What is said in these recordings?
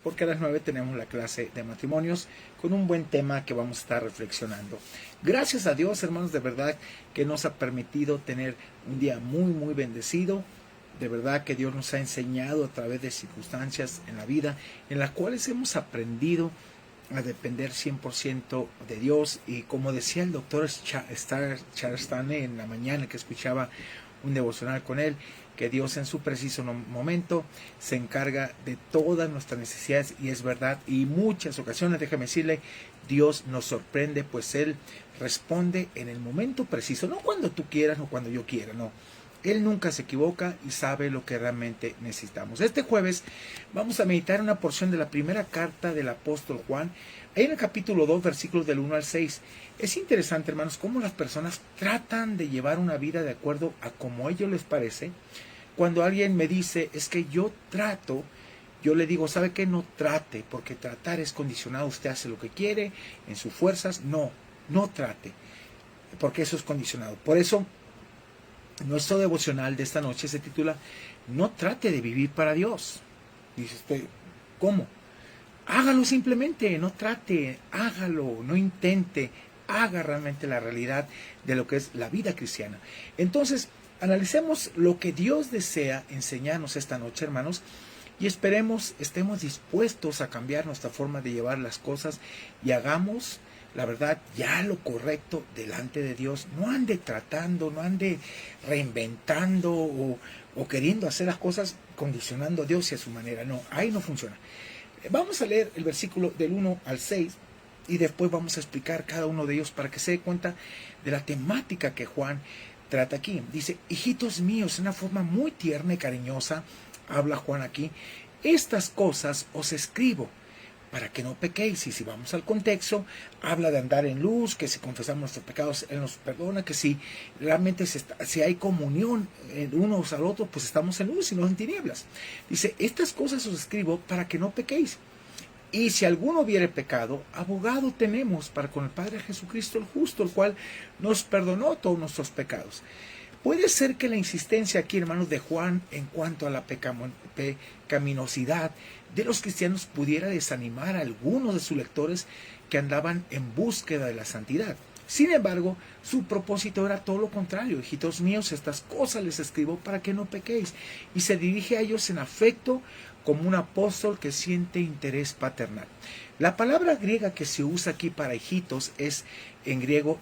porque a las 9 tenemos la clase de matrimonios con un buen tema que vamos a estar reflexionando. Gracias a Dios, hermanos, de verdad que nos ha permitido tener un día muy bendecido. De verdad que Dios nos ha enseñado a través de circunstancias en la vida en las cuales hemos aprendido a depender 100% de Dios. Y como decía el doctor Charles Stanley en la mañana que escuchaba un devocional con él, que Dios en su preciso momento se encarga de todas nuestras necesidades, y es verdad, y muchas ocasiones, déjame decirle, Dios nos sorprende, pues Él responde en el momento preciso, no cuando tú quieras o cuando yo quiera, no. Él nunca se equivoca y sabe lo que realmente necesitamos. Este jueves vamos a meditar una porción de la primera carta del apóstol Juan, ahí en el capítulo 2, versículos del 1 al 6. Es interesante, hermanos, cómo las personas tratan de llevar una vida de acuerdo a como a ellos les parece. Cuando alguien me dice, es que yo trato, yo le digo, ¿sabe qué? No trate, porque tratar es condicionado. Usted hace lo que quiere en sus fuerzas. No trate, porque eso es condicionado. Por eso, nuestro devocional de esta noche se titula No trate de vivir para Dios. Dice usted, ¿cómo? Hágalo simplemente, no trate, hágalo, no intente, haga realmente la realidad de lo que es la vida cristiana. Entonces, analicemos lo que Dios desea enseñarnos esta noche, hermanos, y estemos dispuestos a cambiar nuestra forma de llevar las cosas y hagamos, la verdad, ya lo correcto delante de Dios. No ande tratando, no ande reinventando o queriendo hacer las cosas condicionando a Dios y a su manera. No, ahí no funciona. Vamos a leer el versículo del 1 al 6 y después vamos a explicar cada uno de ellos para que se dé cuenta de la temática que Juan trata aquí. Dice, hijitos míos, en una forma muy tierna y cariñosa, habla Juan aquí, estas cosas os escribo para que no pequéis. Y si vamos al contexto, habla de andar en luz, que si confesamos nuestros pecados, Él nos perdona, que si realmente si hay comunión unos al otro, pues estamos en luz y no en tinieblas. Dice, estas cosas os escribo para que no pequéis. Y si alguno hubiere pecado, abogado tenemos para con el Padre Jesucristo el justo, el cual nos perdonó todos nuestros pecados. Puede ser que la insistencia aquí, hermanos, de Juan en cuanto a la pecaminosidad de los cristianos pudiera desanimar a algunos de sus lectores que andaban en búsqueda de la santidad. Sin embargo, su propósito era todo lo contrario. Hijitos míos, estas cosas les escribo para que no pequéis. Y se dirige a ellos en afecto, como un apóstol que siente interés paternal. La palabra griega que se usa aquí para hijitos es en griego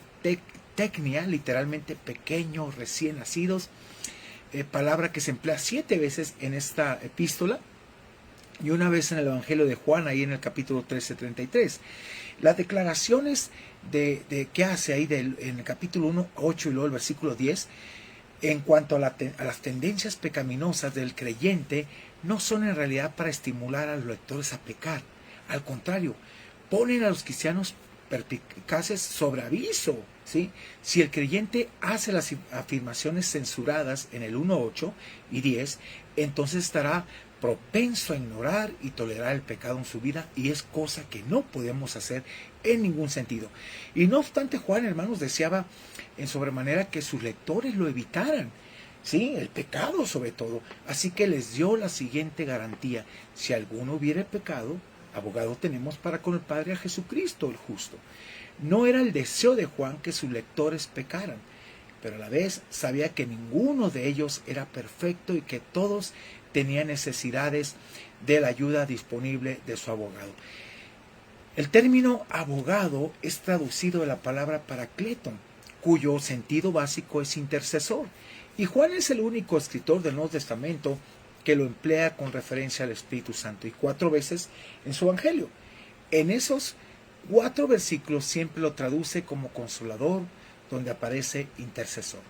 teknia, literalmente pequeños, recién nacidos, palabra que se emplea 7 veces en esta epístola y una vez en el Evangelio de Juan, ahí en el capítulo 13:33. Las declaraciones que hace ahí en el capítulo 1, 8 y luego el versículo 10, en cuanto a las tendencias pecaminosas del creyente, no son en realidad para estimular a los lectores a pecar. Al contrario, ponen a los cristianos perspicaces sobre aviso, ¿sí? Si el creyente hace las afirmaciones censuradas en el 1, 8 y 10, entonces estará propenso a ignorar y tolerar el pecado en su vida, y es cosa que no podemos hacer en ningún sentido. Y no obstante, Juan, hermanos, deseaba en sobremanera que sus lectores lo evitaran, ¿sí? El pecado sobre todo. Así que les dio la siguiente garantía: si alguno hubiere pecado, abogado tenemos para con el Padre a Jesucristo el justo. No era el deseo de Juan que sus lectores pecaran, pero a la vez sabía que ninguno de ellos era perfecto y que todos tenían necesidades de la ayuda disponible de su abogado. El término abogado es traducido de la palabra paracleton, cuyo sentido básico es intercesor. Y Juan es el único escritor del Nuevo Testamento que lo emplea con referencia al Espíritu Santo, y 4 veces en su Evangelio. En esos 4 versículos siempre lo traduce como consolador, donde aparece intercesor.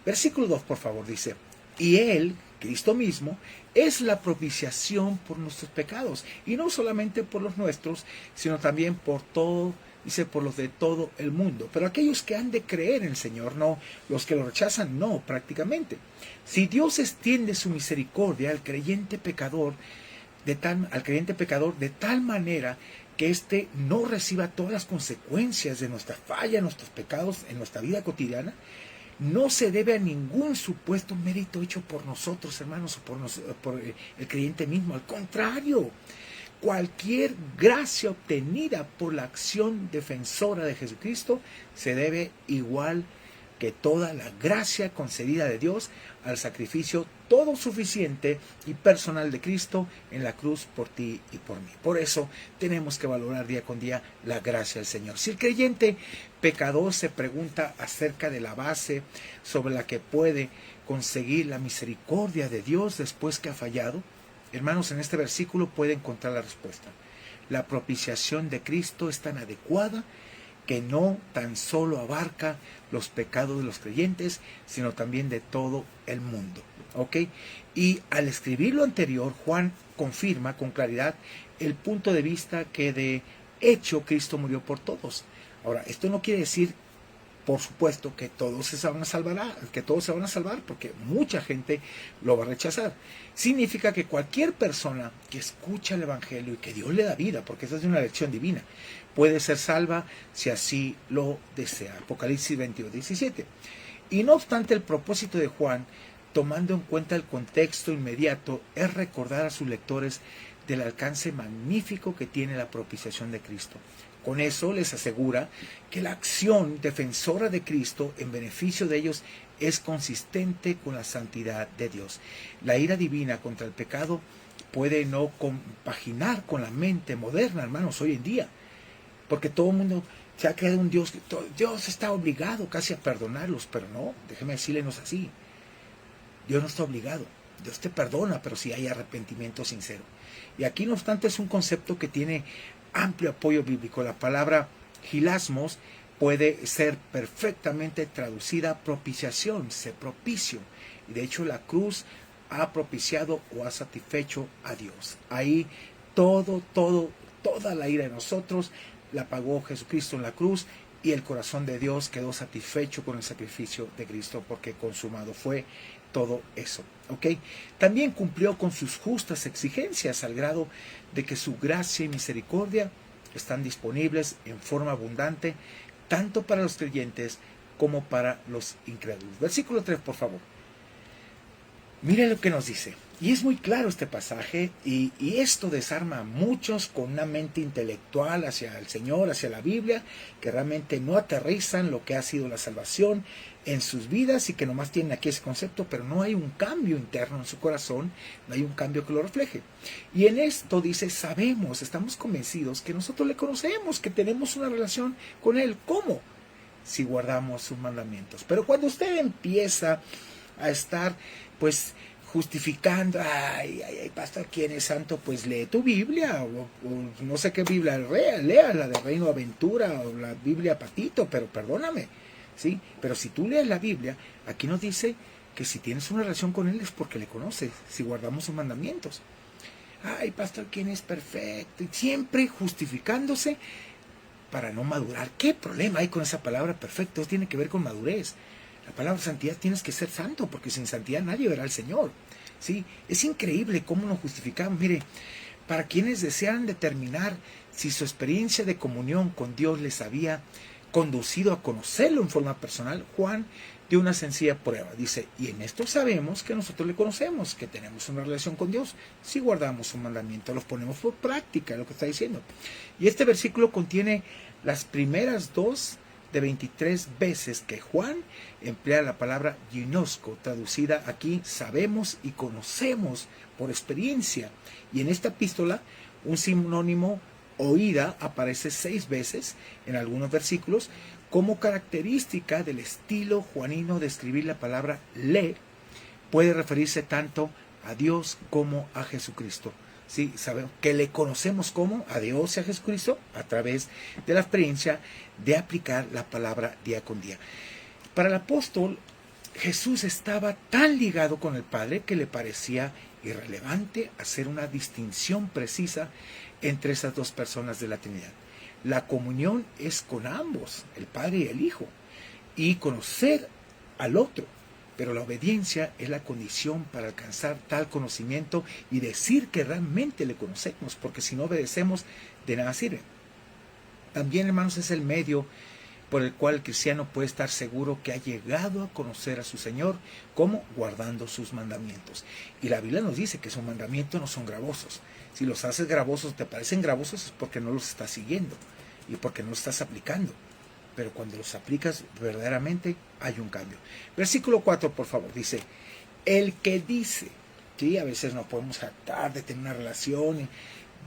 Versículo 2, por favor, dice, y Él, Cristo mismo, es la propiciación por nuestros pecados, y no solamente por los nuestros, sino también por todo, dice, por los de todo el mundo. Pero aquellos que han de creer en el Señor, no. Los que lo rechazan, no, prácticamente. Si Dios extiende su misericordia al creyente pecador de tal manera que éste no reciba todas las consecuencias de nuestra falla, nuestros pecados en nuestra vida cotidiana, no se debe a ningún supuesto mérito hecho por nosotros, hermanos, o por el creyente mismo. Al contrario, cualquier gracia obtenida por la acción defensora de Jesucristo se debe igual que toda la gracia concedida de Dios al sacrificio todo suficiente y personal de Cristo en la cruz por ti y por mí. Por eso tenemos que valorar día con día la gracia del Señor. Si el creyente pecador se pregunta acerca de la base sobre la que puede conseguir la misericordia de Dios después que ha fallado, hermanos, en este versículo puede encontrar la respuesta. La propiciación de Cristo es tan adecuada que no tan solo abarca los pecados de los creyentes, sino también de todo el mundo. ¿Ok? Y al escribir lo anterior, Juan confirma con claridad el punto de vista que de hecho Cristo murió por todos. Ahora, esto no quiere decir, por supuesto, que todos se van a salvar, porque mucha gente lo va a rechazar. Significa que cualquier persona que escucha el Evangelio y que Dios le da vida, porque esa es una elección divina, puede ser salva si así lo desea. Apocalipsis 22:17. Y no obstante, el propósito de Juan, tomando en cuenta el contexto inmediato, es recordar a sus lectores del alcance magnífico que tiene la propiciación de Cristo. Con eso les asegura que la acción defensora de Cristo en beneficio de ellos es consistente con la santidad de Dios. La ira divina contra el pecado puede no compaginar con la mente moderna, hermanos, hoy en día, porque todo el mundo se ha creado un Dios, Dios está obligado casi a perdonarlos, pero no, déjeme decirle, no es así. Dios no está obligado, Dios te perdona, pero si hay arrepentimiento sincero. Y aquí, no obstante, es un concepto que tiene amplio apoyo bíblico. La palabra hilasmos puede ser perfectamente traducida propiciación, se propicio. Y de hecho la cruz ha propiciado o ha satisfecho a Dios. Ahí toda la ira de nosotros la pagó Jesucristo en la cruz, y el corazón de Dios quedó satisfecho con el sacrificio de Cristo, porque consumado fue todo eso. ¿Ok? También cumplió con sus justas exigencias al grado de que su gracia y misericordia están disponibles en forma abundante tanto para los creyentes como para los incrédulos. Versículo 3, por favor. Mire lo que nos dice. Y es muy claro este pasaje, y esto desarma a muchos con una mente intelectual hacia el Señor, hacia la Biblia, que realmente no aterrizan lo que ha sido la salvación en sus vidas y que nomás tienen aquí ese concepto, pero no hay un cambio interno en su corazón, no hay un cambio que lo refleje. Y en esto dice, sabemos, estamos convencidos que nosotros le conocemos, que tenemos una relación con Él. ¿Cómo? Si guardamos sus mandamientos. Pero cuando usted empieza a estar, pues, justificando, ay, pastor, ¿quién es santo? Pues lee tu Biblia, o no sé qué Biblia, lea la de Reino Aventura, o la Biblia Patito, pero perdóname, ¿sí? Pero si tú lees la Biblia, aquí nos dice que si tienes una relación con Él es porque le conoces, si guardamos sus mandamientos. Ay, pastor, ¿quién es perfecto? Y siempre justificándose para no madurar. ¿Qué problema hay con esa palabra perfecto? Tiene que ver con madurez. La palabra santidad, tienes que ser santo, porque sin santidad nadie verá al Señor. ¿Sí? Es increíble cómo nos justificamos. Mire, para quienes desean determinar si su experiencia de comunión con Dios les había conducido a conocerlo en forma personal, Juan dio una sencilla prueba. Dice, y en esto sabemos que nosotros le conocemos, que tenemos una relación con Dios, si guardamos su mandamiento, los ponemos por práctica, es lo que está diciendo. Y este versículo contiene las primeras dos de 23 veces que Juan emplea la palabra ginosko, traducida aquí sabemos y conocemos por experiencia. Y en esta epístola un sinónimo oída aparece 6 veces en algunos versículos como característica del estilo juanino de escribir la palabra le. Puede referirse tanto a Dios como a Jesucristo. Sí, sabemos que le conocemos como a Dios y a Jesucristo a través de la experiencia de aplicar la palabra día con día. Para el apóstol, Jesús estaba tan ligado con el Padre que le parecía irrelevante hacer una distinción precisa entre esas dos personas de la Trinidad. La comunión es con ambos, el Padre y el Hijo, y conocer al otro. Pero la obediencia es la condición para alcanzar tal conocimiento y decir que realmente le conocemos, porque si no obedecemos, de nada sirve. También, hermanos, es el medio por el cual el cristiano puede estar seguro que ha llegado a conocer a su Señor, como guardando sus mandamientos. Y la Biblia nos dice que sus mandamientos no son gravosos. Si los haces gravosos, te parecen gravosos, es porque no los estás siguiendo y porque no los estás aplicando. Pero cuando los aplicas verdaderamente, hay un cambio. Versículo 4, por favor, dice, el que dice, ¿sí? A veces no podemos jactar de tener una relación.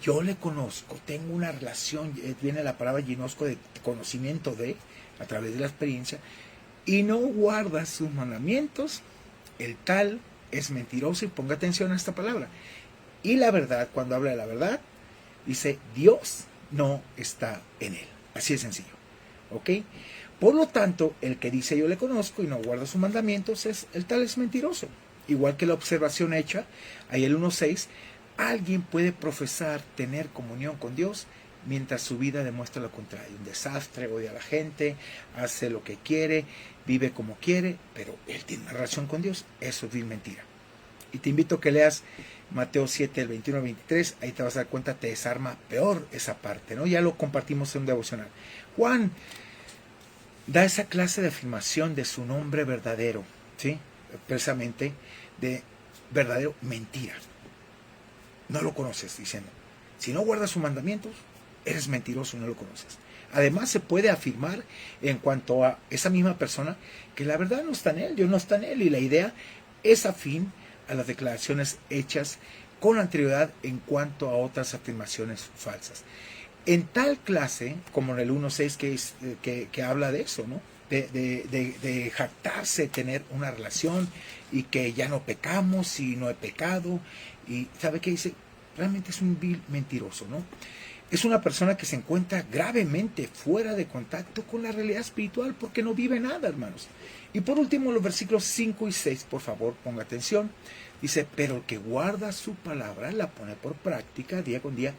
Yo le conozco, tengo una relación, viene la palabra ginosco de conocimiento de, a través de la experiencia, y no guarda sus mandamientos, el tal es mentiroso, y ponga atención a esta palabra. Y la verdad, cuando habla de la verdad, dice, Dios no está en él. Así de sencillo. ¿Ok? Por lo tanto, el que dice yo le conozco y no guarda sus mandamientos, el tal es mentiroso. Igual que la observación hecha, ahí el 1.6, alguien puede profesar tener comunión con Dios mientras su vida demuestra lo contrario. Un desastre, odia a la gente, hace lo que quiere, vive como quiere, pero él tiene una relación con Dios. Eso es vil mentira. Y te invito a que leas Mateo 7, el 21 al 23, ahí te vas a dar cuenta, te desarma peor esa parte, ¿no? Ya lo compartimos en un devocional. Juan da esa clase de afirmación de su nombre verdadero, ¿sí? Precisamente de verdadero mentira. No lo conoces, diciendo, si no guardas sus mandamientos, eres mentiroso y no lo conoces. Además, se puede afirmar en cuanto a esa misma persona que la verdad no está en él, Dios no está en él, y la idea es afín a las declaraciones hechas con anterioridad en cuanto a otras afirmaciones falsas. En tal clase, como en el 1.6 que habla de eso, ¿no? De jactarse, tener una relación y que ya no pecamos y no he pecado. Y ¿sabe qué dice? Realmente es un vil mentiroso, ¿no? Es una persona que se encuentra gravemente fuera de contacto con la realidad espiritual porque no vive nada, hermanos. Y por último, los versículos 5 y 6, por favor, ponga atención. Dice, pero el que guarda su palabra, la pone por práctica día con día,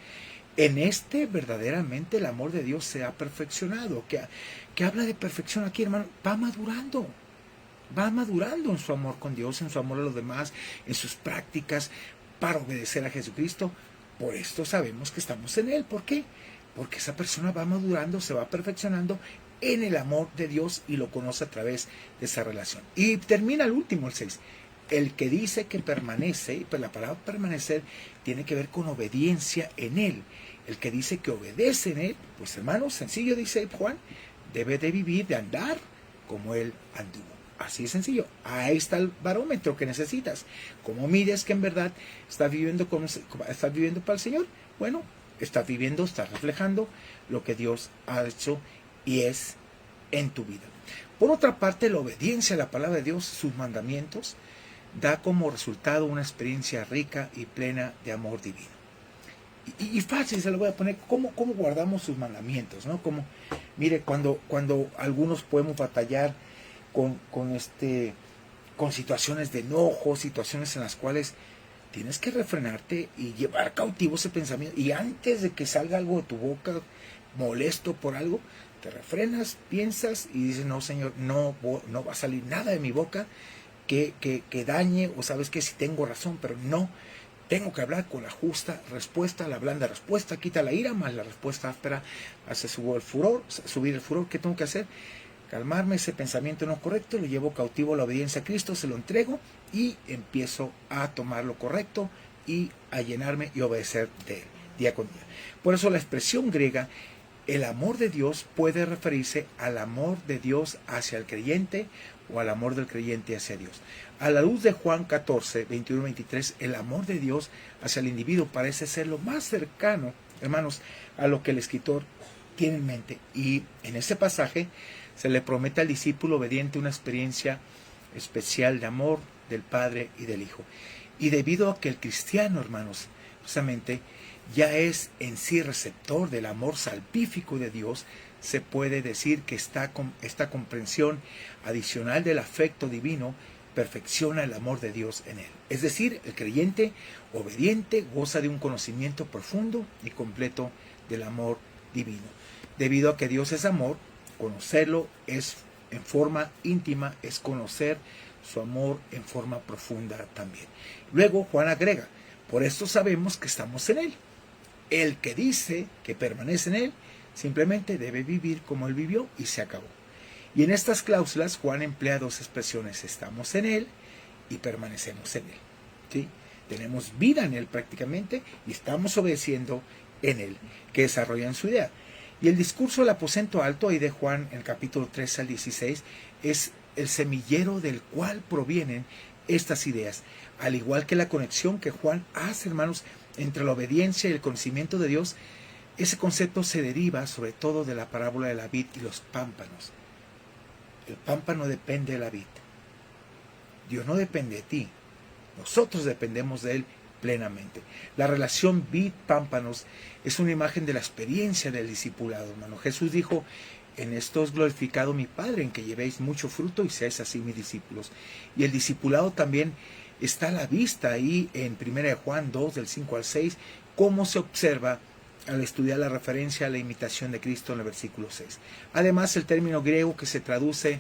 en este verdaderamente el amor de Dios se ha perfeccionado. Que habla de perfección aquí, hermano, va madurando en su amor con Dios, en su amor a los demás, en sus prácticas para obedecer a Jesucristo. Por esto sabemos que estamos en Él. ¿Por qué? Porque esa persona va madurando, se va perfeccionando en el amor de Dios y lo conoce a través de esa relación. Y termina el último, el 6. El que dice que permanece, y pues la palabra permanecer tiene que ver con obediencia en Él. El que dice que obedece en Él, pues hermano, sencillo, dice Juan, debe de vivir, de andar como Él anduvo. Así de sencillo. Ahí está el barómetro que necesitas. ¿Cómo mides que en verdad estás viviendo para el Señor? Bueno, estás viviendo, estás reflejando lo que Dios ha hecho y es en tu vida. Por otra parte, la obediencia a la palabra de Dios, sus mandamientos, da como resultado una experiencia rica y plena de amor divino. Y fácil, se lo voy a poner, ¿cómo guardamos sus mandamientos? ¿No? Mire, cuando algunos podemos batallar con situaciones de enojo, situaciones en las cuales tienes que refrenarte y llevar cautivo ese pensamiento. Y antes de que salga algo de tu boca, molesto por algo, te refrenas, piensas y dices, no, Señor, no va a salir nada de mi boca que dañe, o sabes que si tengo razón, pero no. Tengo que hablar con la justa respuesta, la blanda respuesta, quita la ira, más la respuesta áspera hace subir el furor. ¿Qué tengo que hacer? Calmarme ese pensamiento no correcto, lo llevo cautivo a la obediencia a Cristo, se lo entrego y empiezo a tomar lo correcto y a llenarme y obedecer de él, día con día. Por eso la expresión griega, el amor de Dios, puede referirse al amor de Dios hacia el creyente o al amor del creyente hacia Dios. A la luz de Juan 14, 21, 23, el amor de Dios hacia el individuo parece ser lo más cercano, hermanos, a lo que el escritor tiene en mente. Y en ese pasaje se le promete al discípulo obediente una experiencia especial de amor del Padre y del Hijo. Y debido a que el cristiano, hermanos, justamente ya es en sí receptor del amor salvífico de Dios, se puede decir que esta comprensión adicional del afecto divino perfecciona el amor de Dios en él. Es decir, el creyente obediente goza de un conocimiento profundo y completo del amor divino. Debido a que Dios es amor, conocerlo es en forma íntima, es conocer su amor en forma profunda también. Luego Juan agrega, por esto sabemos que estamos en él. El que dice que permanece en él, Simplemente debe vivir como Él vivió y se acabó. Y en estas cláusulas Juan emplea dos expresiones: estamos en Él y permanecemos en Él. ¿Sí? Tenemos vida en Él prácticamente y estamos obedeciendo en Él, que desarrollan su idea. Y el discurso del aposento alto, ahí de Juan, en el capítulo 13 al 16, es el semillero del cual provienen estas ideas, al igual que la conexión que Juan hace, hermanos, entre la obediencia y el conocimiento de Dios. Ese concepto se deriva sobre todo de la parábola de la vid y los pámpanos. El pámpano depende de la vid. Dios no depende de ti. Nosotros dependemos de Él plenamente. La relación vid-pámpanos es una imagen de la experiencia del discipulado, hermano. Jesús dijo: en esto es glorificado mi Padre, en que llevéis mucho fruto y seáis así mis discípulos. Y el discipulado también está a la vista ahí en 1 Juan 2, del 5 al 6, cómo se observa al estudiar la referencia a la imitación de Cristo en el versículo 6. Además, el término griego que se traduce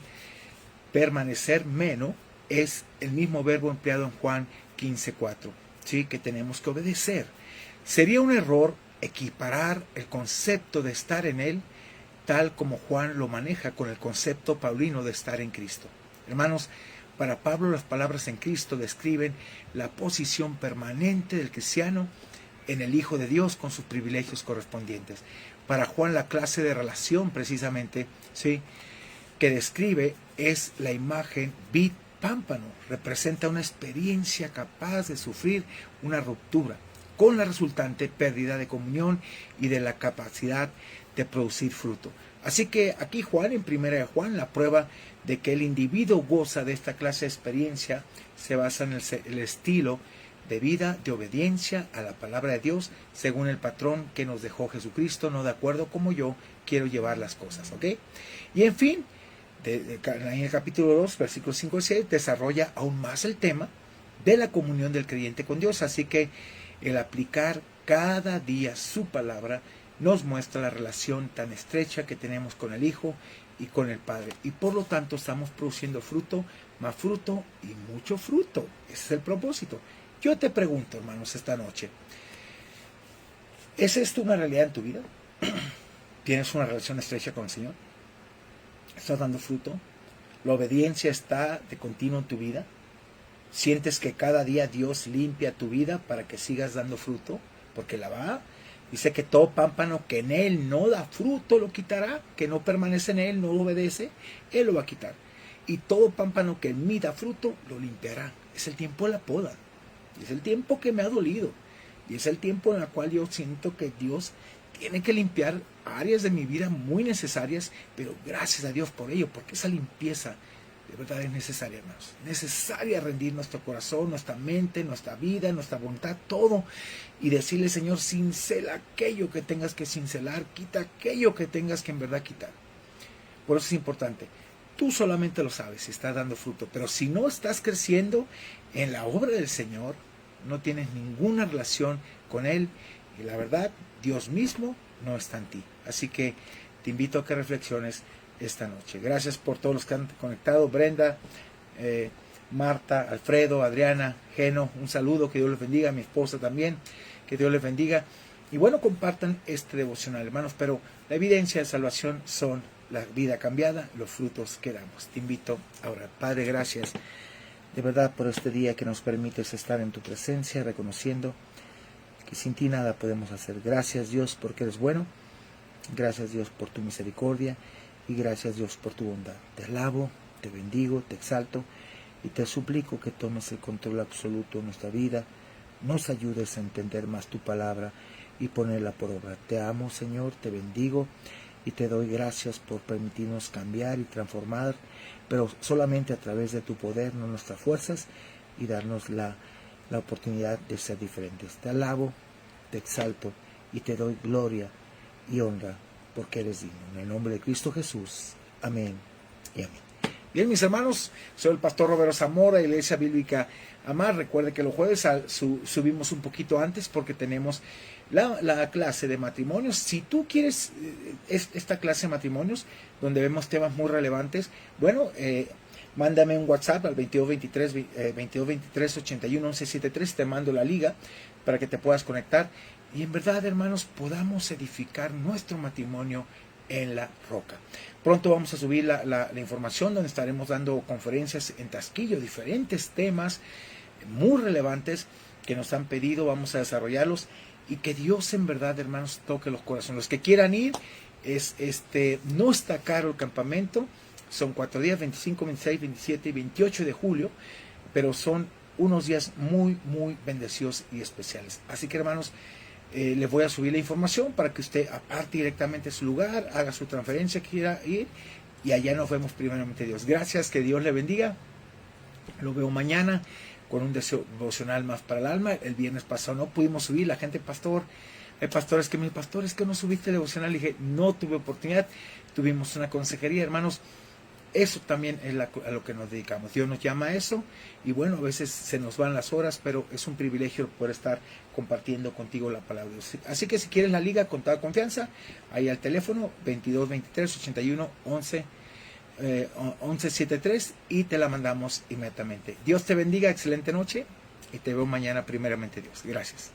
permanecer, meno, es el mismo verbo empleado en Juan 15:4, ¿sí? Que tenemos que obedecer. Sería un error equiparar el concepto de estar en Él tal como Juan lo maneja con el concepto paulino de estar en Cristo. Hermanos, para Pablo las palabras en Cristo describen la posición permanente del cristiano en el Hijo de Dios con sus privilegios correspondientes. Para Juan la clase de relación precisamente, ¿sí?, que describe es la imagen vid pámpano. Representa una experiencia capaz de sufrir una ruptura, con la resultante pérdida de comunión y de la capacidad de producir fruto. Así que aquí Juan, en 1 Juan, la prueba de que el individuo goza de esta clase de experiencia se basa en el estilo de vida de obediencia a la palabra de Dios según el patrón que nos dejó Jesucristo, no de acuerdo como yo quiero llevar las cosas, ¿ok? Y en fin, en el capítulo 2, versículos 5 y 6, desarrolla aún más el tema de la comunión del creyente con Dios. Así que el aplicar cada día su palabra nos muestra la relación tan estrecha que tenemos con el Hijo y con el Padre. Y por lo tanto estamos produciendo fruto, más fruto y mucho fruto. Ese es el propósito. Yo te pregunto, hermanos, esta noche, ¿es esto una realidad en tu vida? ¿Tienes una relación estrecha con el Señor? ¿Estás dando fruto? ¿La obediencia está de continuo en tu vida? ¿Sientes que cada día Dios limpia tu vida para que sigas dando fruto? Porque la va. Dice que todo pámpano que en Él no da fruto lo quitará, que no permanece en Él, no lo obedece, Él lo va a quitar. Y todo pámpano que en mí da fruto lo limpiará. Es el tiempo de la poda. Es el tiempo que me ha dolido. Y es el tiempo en el cual yo siento que Dios tiene que limpiar áreas de mi vida muy necesarias, pero gracias a Dios por ello, porque esa limpieza de verdad es necesaria, hermanos. Necesaria rendir nuestro corazón, nuestra mente, nuestra vida, nuestra voluntad, todo, y decirle: Señor, cincela aquello que tengas que cincelar, quita aquello que tengas que en verdad quitar. Por eso es importante. Tú solamente lo sabes si estás dando fruto, pero si no estás creciendo en la obra del Señor, no tienes ninguna relación con Él, y la verdad, Dios mismo no está en ti. Así que te invito a que reflexiones esta noche. Gracias por todos los que han conectado. Brenda, Marta, Alfredo, Adriana, Geno, un saludo, que Dios les bendiga. Mi esposa también, que Dios les bendiga. Y bueno, compartan este devocional, hermanos, pero la evidencia de salvación son la vida cambiada, los frutos que damos. Te invito a orar. Padre, gracias de verdad por este día que nos permites estar en tu presencia, reconociendo que sin ti nada podemos hacer. Gracias, Dios, porque eres bueno. Gracias, Dios, por tu misericordia. Y gracias, Dios, por tu bondad. Te alabo, te bendigo, te exalto y te suplico que tomes el control absoluto de nuestra vida. Nos ayudes a entender más tu palabra y ponerla por obra. Te amo, Señor, te bendigo y te doy gracias por permitirnos cambiar y transformar, pero solamente a través de tu poder, no nuestras fuerzas, y darnos la oportunidad de ser diferentes. Te alabo, te exalto y te doy gloria y honra, porque eres digno. En el nombre de Cristo Jesús. Amén y amén. Bien, mis hermanos, soy el pastor Roberto Zamora, Iglesia Bíblica Amar. Recuerde que los jueves subimos un poquito antes porque tenemos la clase de matrimonios. Si tú quieres esta clase de matrimonios, donde vemos temas muy relevantes, bueno, mándame un WhatsApp al 2223 81 1173, te mando la liga para que te puedas conectar. y en verdad, hermanos, podamos edificar nuestro matrimonio en la roca. Pronto vamos a subir la información donde estaremos dando conferencias en Tasquillo, diferentes temas muy relevantes que nos han pedido, vamos a desarrollarlos y que Dios en verdad, hermanos, toque los corazones. Los que quieran ir, no está caro el campamento, son 4 días, 25, 26, 27 y 28 de julio, pero son unos días muy, muy bendecidos y especiales. Así que, hermanos, les voy a subir la información para que usted aparte directamente su lugar, haga su transferencia, quiera ir, y allá nos vemos primeramente Dios. Gracias, que Dios le bendiga. Lo veo mañana con un deseo devocional más para el alma. El viernes pasado no pudimos subir, la gente, pastor, hay pastores que me dicen, pastor, es que no subiste el devocional. Le dije, no tuve oportunidad, tuvimos una consejería, hermanos. Eso también es a lo que nos dedicamos. Dios nos llama a eso y bueno, a veces se nos van las horas, pero es un privilegio poder estar compartiendo contigo la palabra de Dios. Así que si quieres la liga con toda confianza, ahí al teléfono 22 23 81 11 1173 y te la mandamos inmediatamente. Dios te bendiga, excelente noche y te veo mañana primeramente Dios. Gracias.